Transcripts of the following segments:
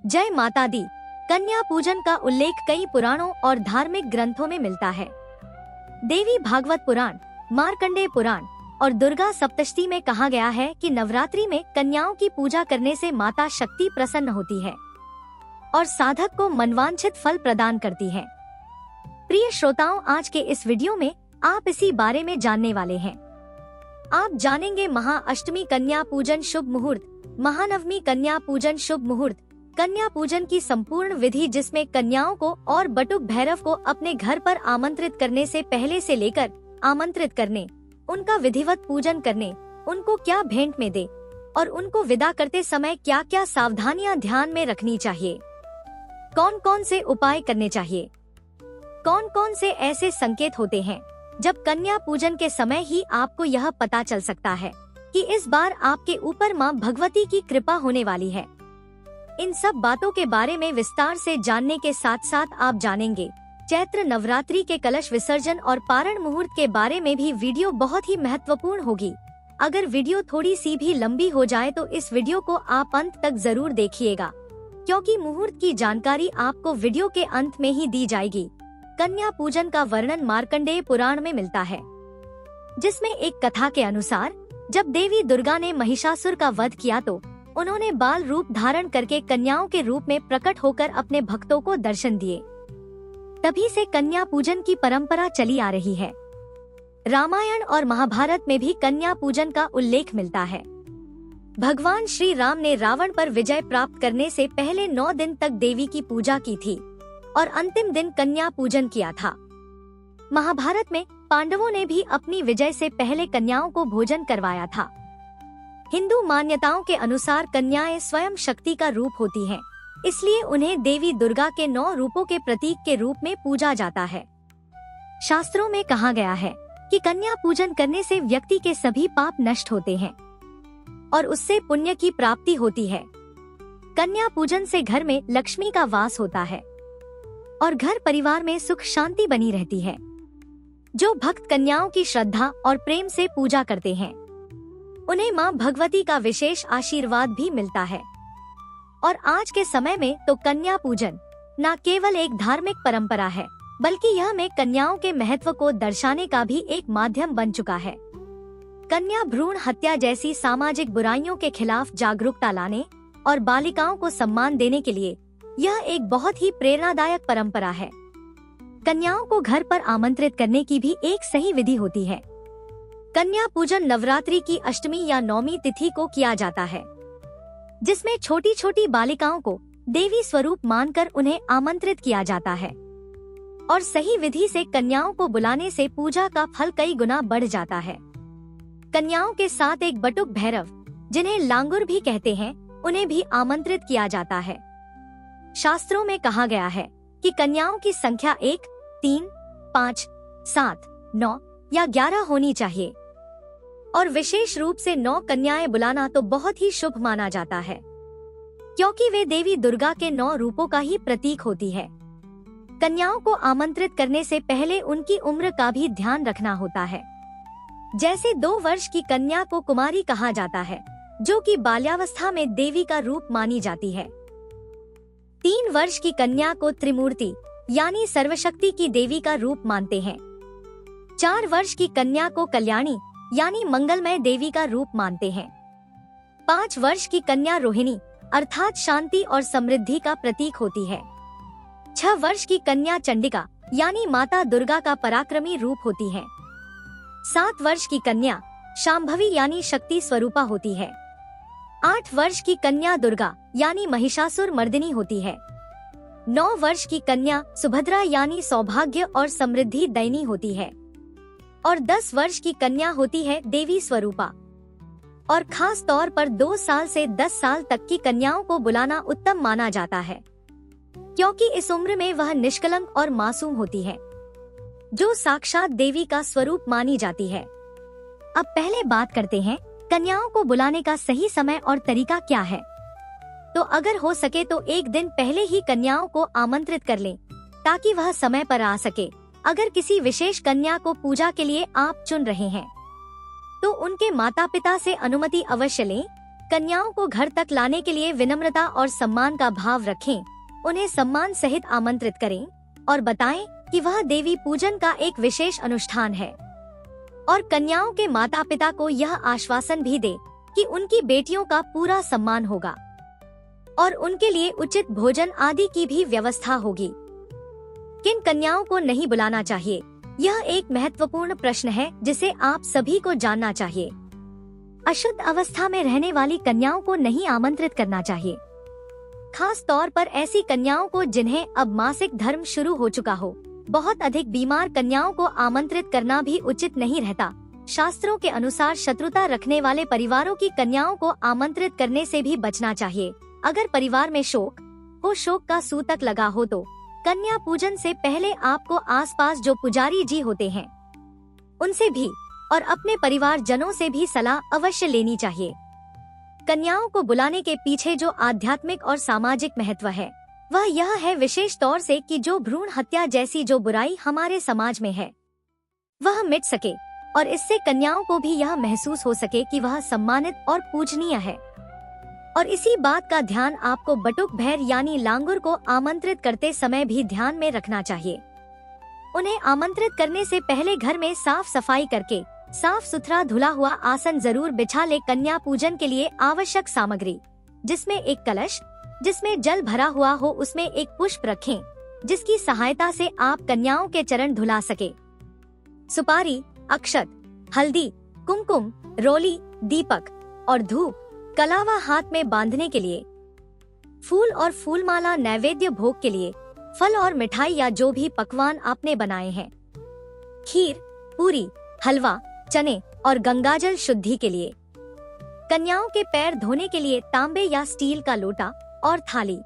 जय माता दी। कन्या पूजन का उल्लेख कई पुराणों और धार्मिक ग्रंथों में मिलता है। देवी भागवत पुराण, मार्कंडेय पुराण और दुर्गा सप्तशती में कहा गया है कि नवरात्रि में कन्याओं की पूजा करने से माता शक्ति प्रसन्न होती है और साधक को मनवांछित फल प्रदान करती है। प्रिय श्रोताओं, आज के इस वीडियो में आप इसी बारे में जानने वाले हैं। आप जानेंगे महाअष्टमी कन्या पूजन शुभ मुहूर्त, महानवमी कन्या पूजन शुभ मुहूर्त, कन्या पूजन की संपूर्ण विधि जिसमें कन्याओं को और बटुक भैरव को अपने घर पर आमंत्रित करने से पहले से लेकर आमंत्रित करने, उनका विधिवत पूजन करने, उनको क्या भेंट में दे और उनको विदा करते समय क्या क्या सावधानियां ध्यान में रखनी चाहिए, कौन कौन से उपाय करने चाहिए, कौन कौन से ऐसे संकेत होते हैं जब कन्या पूजन के समय ही आपको यह पता चल सकता है कि इस बार आपके ऊपर मां भगवती की कृपा होने वाली है। इन सब बातों के बारे में विस्तार से जानने के साथ साथ आप जानेंगे चैत्र नवरात्रि के कलश विसर्जन और पारण मुहूर्त के बारे में भी। वीडियो बहुत ही महत्वपूर्ण होगी। अगर वीडियो थोड़ी सी भी लंबी हो जाए तो इस वीडियो को आप अंत तक जरूर देखिएगा, क्योंकि मुहूर्त की जानकारी आपको वीडियो के अंत में ही दी जाएगी। कन्या पूजन का वर्णन मार्कंडेय पुराण में मिलता है, जिसमें एक कथा के अनुसार जब देवी दुर्गा ने महिषासुर का वध किया तो उन्होंने बाल रूप धारण करके कन्याओं के रूप में प्रकट होकर अपने भक्तों को दर्शन दिए। तभी से कन्या पूजन की परंपरा चली आ रही है। रामायण और महाभारत में भी कन्या पूजन का उल्लेख मिलता है। भगवान श्री राम ने रावण पर विजय प्राप्त करने से पहले 9 दिन तक देवी की पूजा की थी और अंतिम दिन कन्या पूजन किया था। महाभारत में पांडवों ने भी अपनी विजय से पहले कन्याओं को भोजन करवाया था। हिंदू मान्यताओं के अनुसार कन्याएं स्वयं शक्ति का रूप होती हैं, इसलिए उन्हें देवी दुर्गा के 9 रूपों के प्रतीक के रूप में पूजा जाता है। शास्त्रों में कहा गया है कि कन्या पूजन करने से व्यक्ति के सभी पाप नष्ट होते हैं और उससे पुण्य की प्राप्ति होती है। कन्या पूजन से घर में लक्ष्मी का वास होता है और घर परिवार में सुख शांति बनी रहती है। जो भक्त कन्याओं की श्रद्धा और प्रेम से पूजा करते हैं, उन्हें मां भगवती का विशेष आशीर्वाद भी मिलता है। और आज के समय में तो कन्या पूजन न केवल एक धार्मिक परंपरा है, बल्कि यह में कन्याओं के महत्व को दर्शाने का भी एक माध्यम बन चुका है। कन्या भ्रूण हत्या जैसी सामाजिक बुराइयों के खिलाफ जागरूकता लाने और बालिकाओं को सम्मान देने के लिए यह एक बहुत ही प्रेरणादायक परंपरा है। कन्याओं को घर पर आमंत्रित करने की भी एक सही विधि होती है। कन्या पूजन नवरात्रि की अष्टमी या नौमी तिथि को किया जाता है, जिसमें छोटी छोटी बालिकाओं को देवी स्वरूप मानकर उन्हें आमंत्रित किया जाता है और सही विधि से कन्याओं को बुलाने से पूजा का फल कई गुना बढ़ जाता है। कन्याओं के साथ एक बटुक भैरव, जिन्हें लांगुर भी कहते हैं, उन्हें भी आमंत्रित किया जाता है। शास्त्रों में कहा गया है कि कन्याओं की संख्या 1, 3, 5, 7, 9 या 11 होनी चाहिए और विशेष रूप से 9 कन्याएं बुलाना तो बहुत ही शुभ माना जाता है, क्योंकि वे देवी दुर्गा के 9 रूपों का ही प्रतीक होती है। कन्याओं को आमंत्रित करने से पहले उनकी उम्र का भी ध्यान रखना होता है। जैसे 2 वर्ष की कन्या को कुमारी कहा जाता है, जो कि बाल्यावस्था में देवी का रूप मानी जाती है। 3 वर्ष की कन्या को त्रिमूर्ति यानी सर्वशक्ति की देवी का रूप मानते हैं। 4 वर्ष की कन्या को कल्याणी यानी मंगलमय देवी का रूप मानते हैं। 5 वर्ष की कन्या रोहिणी अर्थात शांति और समृद्धि का प्रतीक होती है। 6 वर्ष की कन्या चंडिका यानी माता दुर्गा का पराक्रमी रूप होती है। 7 वर्ष की कन्या शांभवी यानी शक्ति स्वरूपा होती है। 8 वर्ष की कन्या दुर्गा यानी महिषासुर मर्दिनी होती है। 9 वर्ष की कन्या सुभद्रा यानी सौभाग्य और समृद्धि दैनी होती है और 10 वर्ष की कन्या होती है देवी स्वरूपा। और खास तौर पर 2 साल से 10 साल तक की कन्याओं को बुलाना उत्तम माना जाता है, क्योंकि इस उम्र में वह निष्कलंक और मासूम होती है, जो साक्षात देवी का स्वरूप मानी जाती है। अब पहले बात करते हैं कन्याओं को बुलाने का सही समय और तरीका क्या है। तो अगर हो सके तो एक दिन पहले ही कन्याओं को आमंत्रित कर लें, ताकि वह समय पर आ सके। अगर किसी विशेष कन्या को पूजा के लिए आप चुन रहे हैं, तो उनके माता पिता से अनुमति अवश्य लें कन्याओं को घर तक लाने के लिए विनम्रता और सम्मान का भाव रखें, उन्हें सम्मान सहित आमंत्रित करें और बताएं कि वह देवी पूजन का एक विशेष अनुष्ठान है। और कन्याओं के माता पिता को यह आश्वासन भी दे कि उनकी बेटियों का पूरा सम्मान होगा और उनके लिए उचित भोजन आदि की भी व्यवस्था होगी। किन कन्याओं को नहीं बुलाना चाहिए, यह एक महत्वपूर्ण प्रश्न है जिसे आप सभी को जानना चाहिए। अशुद्ध अवस्था में रहने वाली कन्याओं को नहीं आमंत्रित करना चाहिए, खास तौर पर ऐसी कन्याओं को जिन्हें अब मासिक धर्म शुरू हो चुका हो। बहुत अधिक बीमार कन्याओं को आमंत्रित करना भी उचित नहीं रहता। शास्त्रों के अनुसार शत्रुता रखने वाले परिवारों की कन्याओं को आमंत्रित करने से भी बचना चाहिए। अगर परिवार में शोक का सूतक लगा हो तो कन्या पूजन से पहले आपको आसपास जो पुजारी जी होते हैं उनसे भी और अपने परिवार जनों से भी सलाह अवश्य लेनी चाहिए। कन्याओं को बुलाने के पीछे जो आध्यात्मिक और सामाजिक महत्व है वह यह है विशेष तौर से कि जो भ्रूण हत्या जैसी जो बुराई हमारे समाज में है वह मिट सके और इससे कन्याओं को भी यह महसूस हो सके कि वह सम्मानित और पूजनीय है। और इसी बात का ध्यान आपको बटुक भैर यानी लांगुर को आमंत्रित करते समय भी ध्यान में रखना चाहिए। उन्हें आमंत्रित करने से पहले घर में साफ सफाई करके साफ सुथरा धुला हुआ आसन जरूर बिछा ले। कन्या पूजन के लिए आवश्यक सामग्री, जिसमें एक कलश जिसमें जल भरा हुआ हो, उसमें एक पुष्प रखें जिसकी सहायता से आप कन्याओं के चरण धुला सके। सुपारी, अक्षत, हल्दी, कुमकुम, रोली, दीपक और धूप, कलावा हाथ में बांधने के लिए, फूल और फूलमाला नैवेद्य भोग के लिए, फल और मिठाई या जो भी पकवान आपने बनाए हैं, खीर, पूरी, हलवा, चने और गंगाजल शुद्धि के लिए, कन्याओं के पैर धोने के लिए तांबे या स्टील का लोटा और थाली,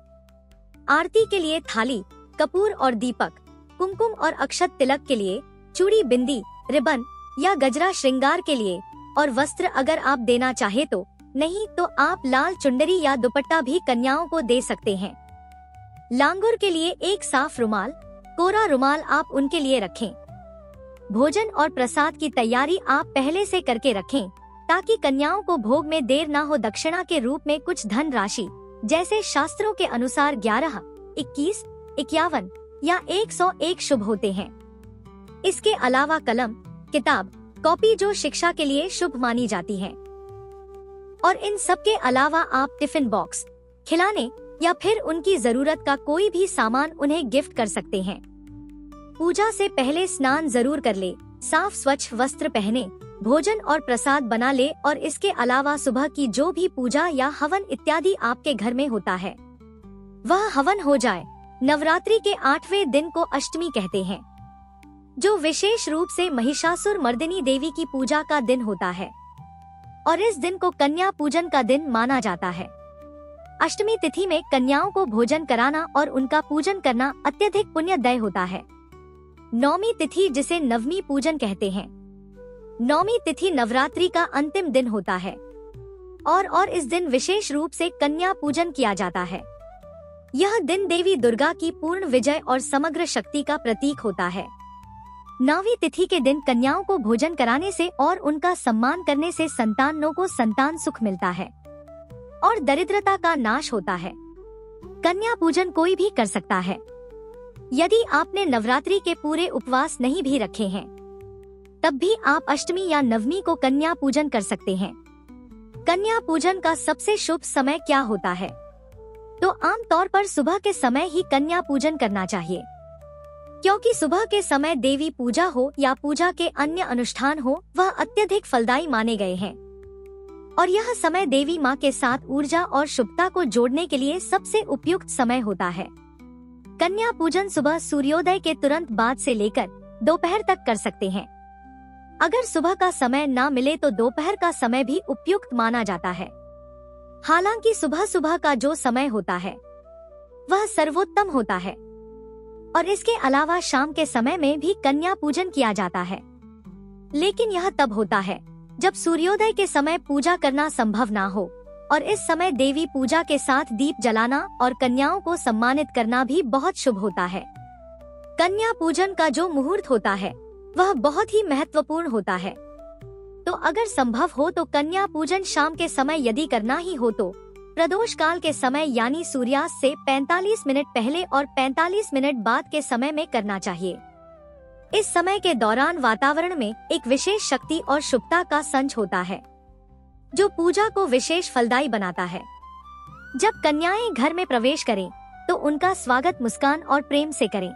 आरती के लिए थाली, कपूर और दीपक, कुमकुम और अक्षत तिलक के लिए, चूड़ी, बिंदी, रिबन या गजरा श्रृंगार के लिए और वस्त्र अगर आप देना चाहे तो, नहीं तो आप लाल चुंदरी या दुपट्टा भी कन्याओं को दे सकते हैं। लांगुर के लिए एक साफ रुमाल, कोरा रुमाल आप उनके लिए रखें। भोजन और प्रसाद की तैयारी आप पहले से करके रखें ताकि कन्याओं को भोग में देर न हो। दक्षिणा के रूप में कुछ धन राशि जैसे शास्त्रों के अनुसार 11, 21, 51 या 101 शुभ होते हैं। इसके अलावा कलम, किताब, कॉपी जो शिक्षा के लिए शुभ मानी जाती है। और इन सब के अलावा आप टिफिन बॉक्स, खिलाने या फिर उनकी जरूरत का कोई भी सामान उन्हें गिफ्ट कर सकते हैं। पूजा से पहले स्नान जरूर कर ले, साफ स्वच्छ वस्त्र पहने, भोजन और प्रसाद बना ले और इसके अलावा सुबह की जो भी पूजा या हवन इत्यादि आपके घर में होता है वह हवन हो जाए। नवरात्रि के 8वें दिन को अष्टमी कहते हैं, जो विशेष रूप से महिषासुर मर्दिनी देवी की पूजा का दिन होता है और इस दिन को कन्या पूजन का दिन माना जाता है। अष्टमी तिथि में कन्याओं को भोजन कराना और उनका पूजन करना अत्यधिक पुण्यदायी होता है। नौमी तिथि जिसे नवमी पूजन कहते हैं, नौमी तिथि नवरात्रि का अंतिम दिन होता है और इस दिन विशेष रूप से कन्या पूजन किया जाता है। यह दिन देवी दुर्गा की पूर्ण विजय और समग्र शक्ति का प्रतीक होता है। नौवीं तिथि के दिन कन्याओं को भोजन कराने से और उनका सम्मान करने से संतानों को संतान सुख मिलता है और दरिद्रता का नाश होता है। कन्या पूजन कोई भी कर सकता है। यदि आपने नवरात्रि के पूरे उपवास नहीं भी रखे हैं तब भी आप अष्टमी या नवमी को कन्या पूजन कर सकते हैं। कन्या पूजन का सबसे शुभ समय क्या होता है? तो आमतौर पर सुबह के समय ही कन्या पूजन करना चाहिए, क्योंकि सुबह के समय देवी पूजा हो या पूजा के अन्य अनुष्ठान हो वह अत्यधिक फलदायी माने गए हैं और यह समय देवी माँ के साथ ऊर्जा और शुभता को जोड़ने के लिए सबसे उपयुक्त समय होता है। कन्या पूजन सुबह सूर्योदय के तुरंत बाद से लेकर दोपहर तक कर सकते हैं। अगर सुबह का समय ना मिले तो दोपहर का समय भी उपयुक्त माना जाता है। हालांकि सुबह सुबह का जो समय होता है वह सर्वोत्तम होता है और इसके अलावा शाम के समय में भी कन्या पूजन किया जाता है, लेकिन यह तब होता है जब सूर्योदय के समय पूजा करना संभव ना हो और इस समय देवी पूजा के साथ दीप जलाना और कन्याओं को सम्मानित करना भी बहुत शुभ होता है। कन्या पूजन का जो मुहूर्त होता है वह बहुत ही महत्वपूर्ण होता है। तो अगर संभव हो तो कन्या पूजन शाम के समय यदि करना ही हो तो प्रदोष काल के समय यानी सूर्यास्त से 45 मिनट पहले और 45 मिनट बाद के समय में करना चाहिए। इस समय के दौरान वातावरण में एक विशेष शक्ति और शुभता का संच होता है, जो पूजा को विशेष फलदायी बनाता है। जब कन्याएं घर में प्रवेश करें तो उनका स्वागत मुस्कान और प्रेम से करें।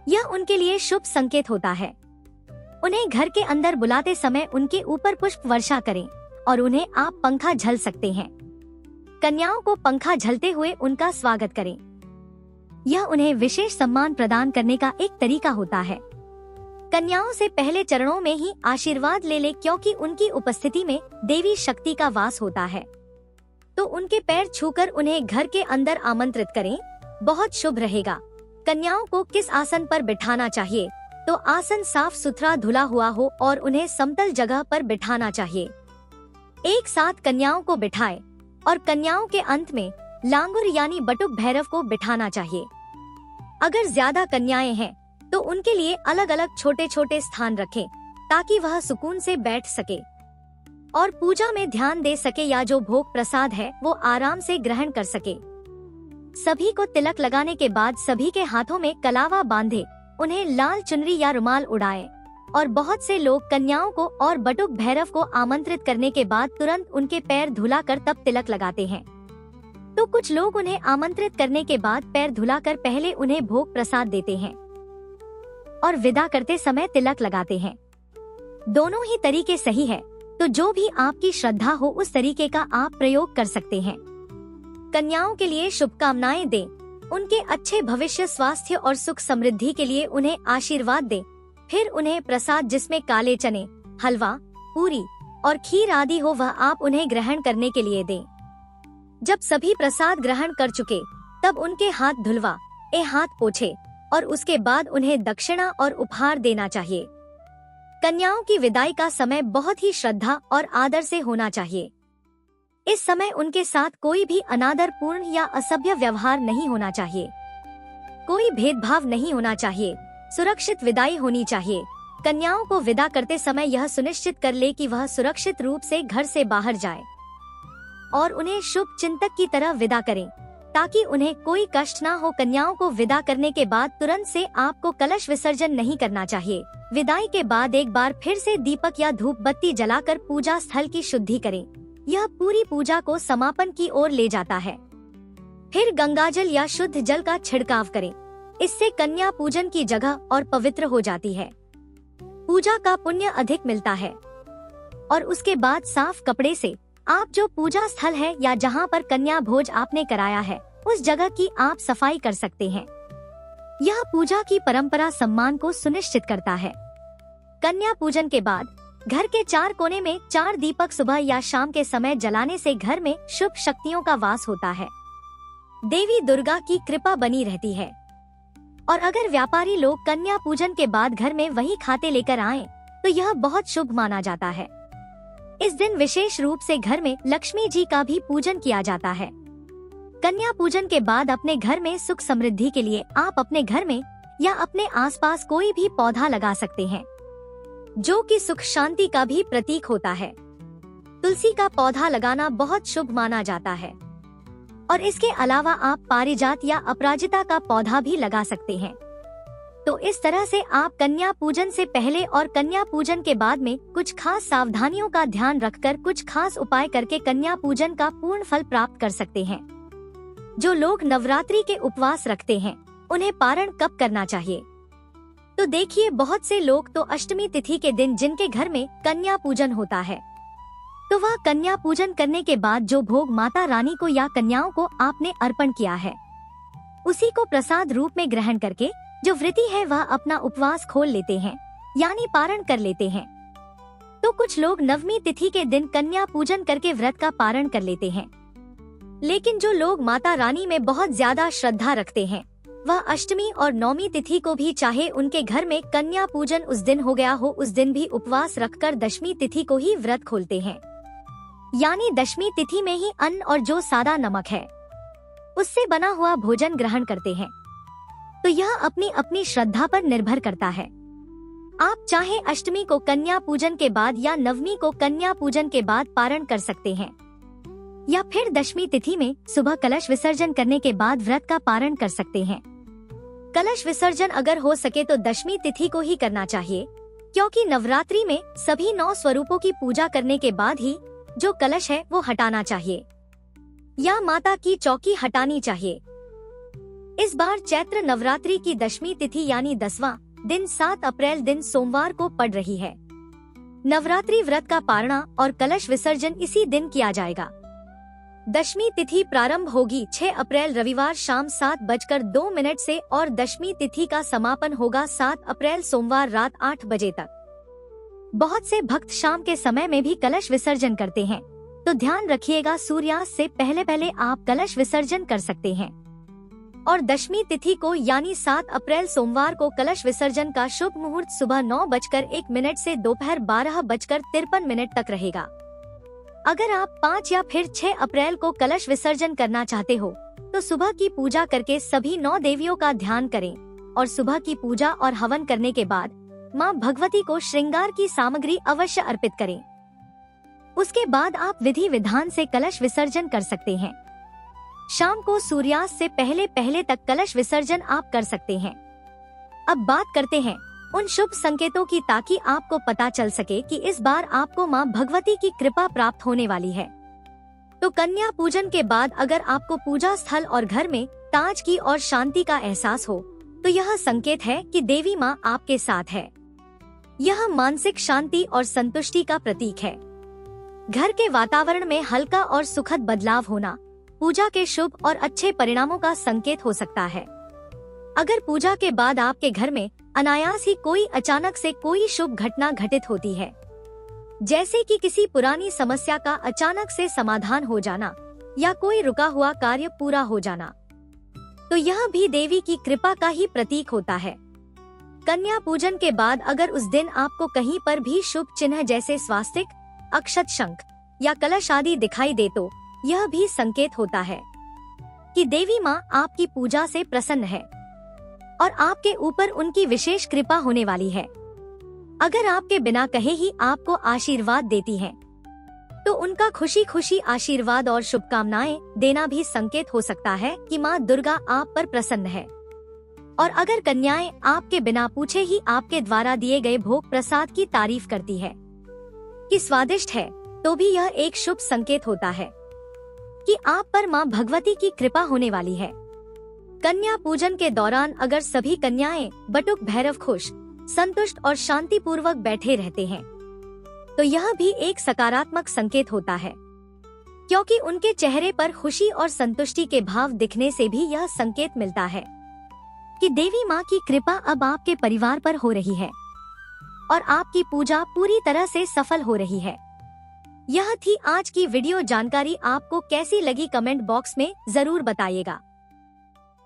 यह उनके लिए शुभ संकेत होता है। उन्हें घर के अंदर बुलाते समय उनके ऊपर पुष्प वर्षा करें और उन्हें आप पंखा झल सकते हैं। कन्याओं को पंखा झलते हुए उनका स्वागत करें। यह उन्हें विशेष सम्मान प्रदान करने का एक तरीका होता है। कन्याओं से पहले चरणों में ही आशीर्वाद ले ले, क्योंकि उनकी उपस्थिति में देवी शक्ति का वास होता है। तो उनके पैर छूकर उन्हें घर के अंदर आमंत्रित करें, बहुत शुभ रहेगा। कन्याओं को किस आसन पर बिठाना चाहिए? तो आसन साफ सुथरा धुला हुआ हो और उन्हें समतल जगह पर बिठाना चाहिए। एक साथ कन्याओं को बिठाएं और कन्याओं के अंत में लांगुर यानी बटुक भैरव को बिठाना चाहिए। अगर ज्यादा कन्याएं हैं तो उनके लिए अलग अलग छोटे छोटे स्थान रखें, ताकि वह सुकून से बैठ सके और पूजा में ध्यान दे सके, या जो भोग प्रसाद है वो आराम से ग्रहण कर सके। सभी को तिलक लगाने के बाद सभी के हाथों में कलावा बांधे, उन्हें लाल चुनरी या रुमाल उड़ाए। और बहुत से लोग कन्याओं को और बटुक भैरव को आमंत्रित करने के बाद तुरंत उनके पैर धुलाकर तब तिलक लगाते हैं। तो कुछ लोग उन्हें आमंत्रित करने के बाद पैर धुलाकर पहले उन्हें भोग प्रसाद देते हैं और विदा करते समय तिलक लगाते हैं। दोनों ही तरीके सही है, तो जो भी आपकी श्रद्धा हो उस तरीके का आप प्रयोग कर सकते हैं। कन्याओं के लिए शुभकामनाएं दें, उनके अच्छे भविष्य, स्वास्थ्य और सुख समृद्धि के लिए उन्हें आशीर्वाद दें। फिर उन्हें प्रसाद जिसमें काले चने, हलवा, पूरी और खीर आदि हो वह आप उन्हें ग्रहण करने के लिए दें। जब सभी प्रसाद ग्रहण कर चुके तब उनके हाथ धुलवा हाथ पोछे और उसके बाद उन्हें दक्षिणा और उपहार देना चाहिए। कन्याओं की विदाई का समय बहुत ही श्रद्धा और आदर से होना चाहिए। इस समय उनके साथ कोई भी अनादर पूर्ण या असभ्य व्यवहार नहीं होना चाहिए। कोई भेदभाव नहीं होना चाहिए। सुरक्षित विदाई होनी चाहिए। कन्याओं को विदा करते समय यह सुनिश्चित कर ले कि वह सुरक्षित रूप से घर से बाहर जाए और उन्हें शुभ चिंतक की तरह विदा करें, ताकि उन्हें कोई कष्ट ना हो। कन्याओं को विदा करने के बाद तुरंत से आपको कलश विसर्जन नहीं करना चाहिए। विदाई के बाद एक बार फिर से दीपक या धूप बत्ती जलाकर पूजा स्थल की शुद्धि करें। यह पूरी पूजा को समापन की ओर ले जाता है। फिर गंगाजल या शुद्ध जल का छिड़काव करें। इससे कन्या पूजन की जगह और पवित्र हो जाती है। पूजा का पुण्य अधिक मिलता है। और उसके बाद साफ कपड़े से आप जो पूजा स्थल है या जहाँ पर कन्या भोज आपने कराया है उस जगह की आप सफाई कर सकते हैं। यह पूजा की परंपरा सम्मान को सुनिश्चित करता है। कन्या पूजन के बाद घर के 4 कोने में 4 दीपक सुबह या शाम के समय जलाने से घर में शुभ शक्तियों का वास होता है। देवी दुर्गा की कृपा बनी रहती है। और अगर व्यापारी लोग कन्या पूजन के बाद घर में वही खाते लेकर आएं, तो यह बहुत शुभ माना जाता है। इस दिन विशेष रूप से घर में लक्ष्मी जी का भी पूजन किया जाता है। कन्या पूजन के बाद अपने घर में सुख समृद्धि के लिए आप अपने घर में या अपने आसपास कोई भी पौधा लगा सकते हैं, जो कि सुख शांति का भी प्रतीक होता है। तुलसी का पौधा लगाना बहुत शुभ माना जाता है। और इसके अलावा आप पारिजात या अपराजिता का पौधा भी लगा सकते हैं। तो इस तरह से आप कन्या पूजन से पहले और कन्या पूजन के बाद में कुछ खास सावधानियों का ध्यान रखकर कुछ खास उपाय करके कन्या पूजन का पूर्ण फल प्राप्त कर सकते हैं। जो लोग नवरात्रि के उपवास रखते हैं उन्हें पारण कब करना चाहिए? तो देखिए, बहुत से लोग तो अष्टमी तिथि के दिन जिनके घर में कन्या पूजन होता है, तो वह कन्या पूजन करने के बाद जो भोग माता रानी को या कन्याओं को आपने अर्पण किया है उसी को प्रसाद रूप में ग्रहण करके जो व्रती है वह अपना उपवास खोल लेते हैं, यानी पारण कर लेते हैं। तो कुछ लोग नवमी तिथि के दिन कन्या पूजन करके व्रत का पारण कर लेते हैं। लेकिन जो लोग माता रानी में बहुत ज्यादा श्रद्धा रखते हैं वह अष्टमी और नौमी तिथि को भी, चाहे उनके घर में कन्या पूजन उस दिन हो गया हो, उस दिन भी उपवास रखकर दशमी तिथि को ही व्रत खोलते हैं। यानी दशमी तिथि में ही अन्न और जो सादा नमक है उससे बना हुआ भोजन ग्रहण करते हैं। तो यह अपनी अपनी श्रद्धा पर निर्भर करता है। आप चाहे अष्टमी को कन्या पूजन के बाद या नवमी को कन्या पूजन के बाद पारण कर सकते हैं, या फिर दशमी तिथि में सुबह कलश विसर्जन करने के बाद व्रत का पारण कर सकते हैं। कलश विसर्जन अगर हो सके तो दशमी तिथि को ही करना चाहिए, क्योंकि नवरात्रि में सभी 9 स्वरूपों की पूजा करने के बाद ही जो कलश है वो हटाना चाहिए या माता की चौकी हटानी चाहिए। इस बार चैत्र नवरात्रि की दशमी तिथि यानी 10वां दिन 7 अप्रैल दिन सोमवार को पड़ रही है। नवरात्रि व्रत का पारणा और कलश विसर्जन इसी दिन किया जाएगा। दशमी तिथि प्रारंभ होगी 6 अप्रैल रविवार शाम 7:02 से और दशमी तिथि का समापन होगा 7 अप्रैल सोमवार रात 8 बजे तक। बहुत से भक्त शाम के समय में भी कलश विसर्जन करते हैं, तो ध्यान रखिएगा सूर्यास्त से पहले पहले आप कलश विसर्जन कर सकते हैं। और दशमी तिथि को यानी 7 अप्रैल सोमवार को कलश विसर्जन का शुभ मुहूर्त सुबह 9:01 से दोपहर 12:53 तक रहेगा। अगर आप 5 या फिर 6 अप्रैल को कलश विसर्जन करना चाहते हो तो सुबह की पूजा करके सभी 9 देवियों का ध्यान करें और सुबह की पूजा और हवन करने के बाद मां भगवती को श्रृंगार की सामग्री अवश्य अर्पित करें। उसके बाद आप विधि विधान से कलश विसर्जन कर सकते हैं। शाम को सूर्यास्त से पहले पहले तक कलश विसर्जन आप कर सकते हैं। अब बात करते हैं उन शुभ संकेतों की, ताकि आपको पता चल सके कि इस बार आपको मां भगवती की कृपा प्राप्त होने वाली है। तो कन्या पूजन के बाद अगर आपको पूजा स्थल और घर में ताजगी और शांति का एहसास हो तो यह संकेत है कि देवी मां आपके साथ है। यह मानसिक शांति और संतुष्टि का प्रतीक है। घर के वातावरण में हल्का और सुखद बदलाव होना पूजा के शुभ और अच्छे परिणामों का संकेत हो सकता है। अगर पूजा के बाद आपके घर में अनायास ही कोई अचानक से कोई शुभ घटना घटित होती है, जैसे कि किसी पुरानी समस्या का अचानक से समाधान हो जाना या कोई रुका हुआ कार्य पूरा हो जाना, तो यह भी देवी की कृपा का ही प्रतीक होता है। कन्या पूजन के बाद अगर उस दिन आपको कहीं पर भी शुभ चिन्ह जैसे स्वास्तिक, अक्षत शंख या कलश आदि दिखाई दे तो यह भी संकेत होता है कि देवी मां आपकी पूजा से प्रसन्न है और आपके ऊपर उनकी विशेष कृपा होने वाली है। अगर आपके बिना कहे ही आपको आशीर्वाद देती हैं, तो उनका खुशी खुशी आशीर्वाद और शुभकामनाएं देना भी संकेत हो सकता है कि मां दुर्गा आप पर प्रसन्न है। और अगर कन्याएं आपके बिना पूछे ही आपके द्वारा दिए गए भोग प्रसाद की तारीफ करती है कि स्वादिष्ट है, तो भी यह एक शुभ संकेत होता है कि आप पर मां भगवती की कृपा होने वाली है। कन्या पूजन के दौरान अगर सभी कन्याएं बटुक भैरव खुश, संतुष्ट और शांति पूर्वक बैठे रहते हैं, तो यह भी एक सकारात्मक संकेत होता है, क्योंकि उनके चेहरे पर खुशी और संतुष्टि के भाव दिखने से भी यह संकेत मिलता है कि देवी मां की कृपा अब आपके परिवार पर हो रही है और आपकी पूजा पूरी तरह से सफल हो रही है। यह थी आज की वीडियो जानकारी। आपको कैसी लगी कमेंट बॉक्स में जरूर बताइएगा।